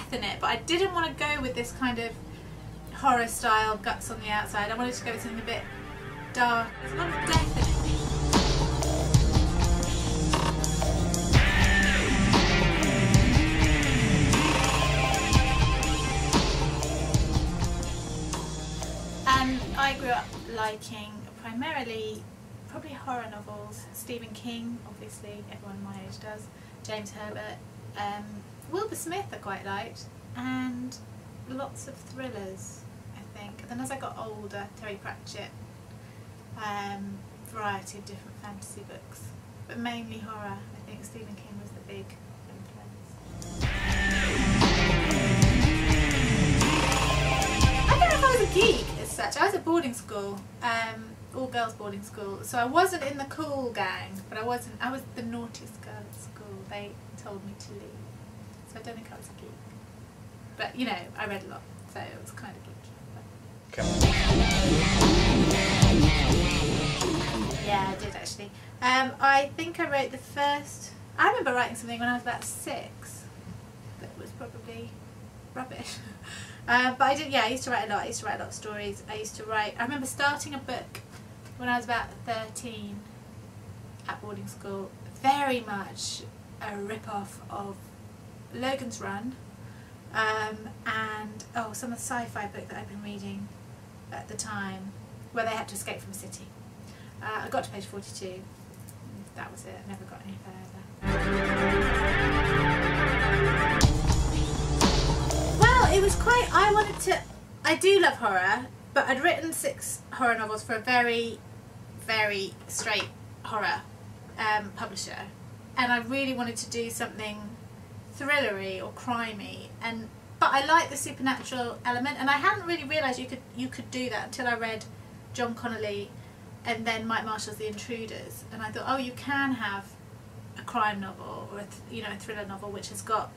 death in it, but I didn't want to go with this kind of horror style guts on the outside. I wanted to go with something a bit dark. There's a lot of death in it. I grew up liking primarily probably horror novels. Stephen King, obviously, everyone my age does. James Herbert. Wilbur Smith I quite liked. And lots of thrillers, I think. And then as I got older, Terry Pratchett. Variety of different fantasy books. But mainly horror. I think Stephen King was the big influence. I don't know if I was a geek as such. I was at boarding school, all girls boarding school, so I wasn't in the cool gang, but I was the naughtiest girl at school. They told me to leave, so I don't think I was a geek. But you know, I read a lot, so it was kind of geeky. Yeah, I did actually. I think I wrote the first. I remember writing something when I was about 6 that was probably rubbish. But I did, yeah, I used to write a lot. I used to write a lot of stories. I remember starting a book when I was about 13 at boarding school, very much a rip-off of Logan's Run, and some of the sci-fi book that I'd been reading at the time, where they had to escape from a city. I got to page 42. That was it. I never got any further. It was quite, I do love horror, but I'd written 6 horror novels for a very, very straight horror publisher, and I really wanted to do something thrillery or crimey, but I liked the supernatural element, and I hadn't really realised you could do that until I read John Connolly and then Mike Marshall's The Intruders, and I thought, oh, you can have a crime novel or a thriller novel which has got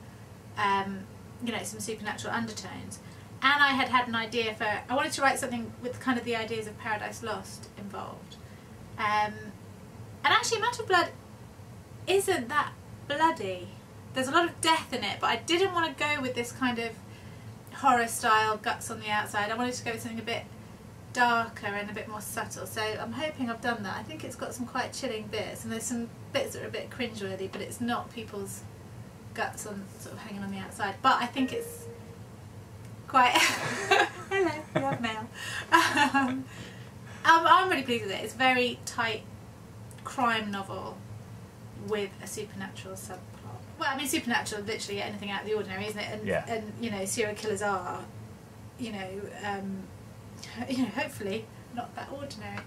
some supernatural undertones. And I had an idea I wanted to write something with kind of the ideas of Paradise Lost involved. And actually Amount of Blood isn't that bloody. There's a lot of death in it, but I didn't want to go with this kind of horror style guts on the outside. I wanted to go with something a bit darker and a bit more subtle, so I'm hoping I've done that. I think it's got some quite chilling bits, and there's some bits that are a bit cringeworthy, but it's not people's guts on sort of hanging on the outside. But I think it's quite hello, we have mail. I'm really pleased with it. It's a very tight crime novel with a supernatural subplot. Well, I mean, supernatural, literally anything out of the ordinary, isn't it? And you know, serial killers are, hopefully not that ordinary.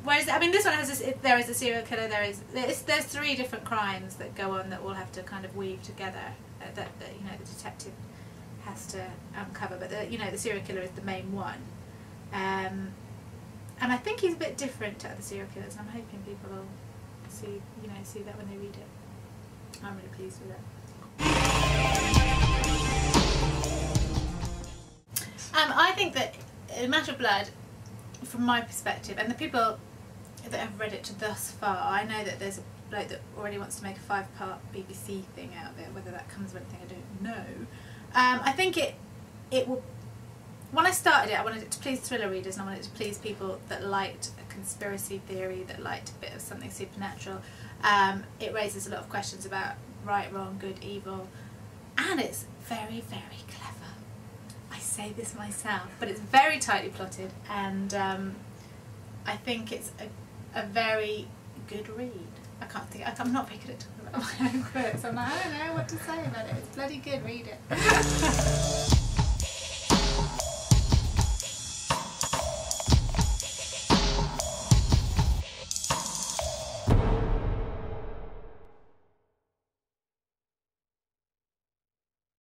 Whereas, I mean, this one has there is a serial killer. There's 3 different crimes that go on that all have to kind of weave together. That the detective has to uncover. But the serial killer is the main one. And I think he's a bit different to other serial killers. And I'm hoping people will see that when they read it. I'm really pleased with it. I think that Amount of Blood, from my perspective, and the people that have read it to thus far, I know that there's a bloke that already wants to make a 5-part BBC thing out of it. Whether that comes with anything, I don't know. I think it will. When I started it, I wanted it to please thriller readers, and I wanted it to please people that liked a conspiracy theory, that liked a bit of something supernatural. It raises a lot of questions about right, wrong, good, evil, and it's very, very clever. I say this myself, but it's very tightly plotted, and I think it's a very good read. I'm not very good at talking about my own quotes. I'm like, I don't know what to say about it. It's bloody good, read it.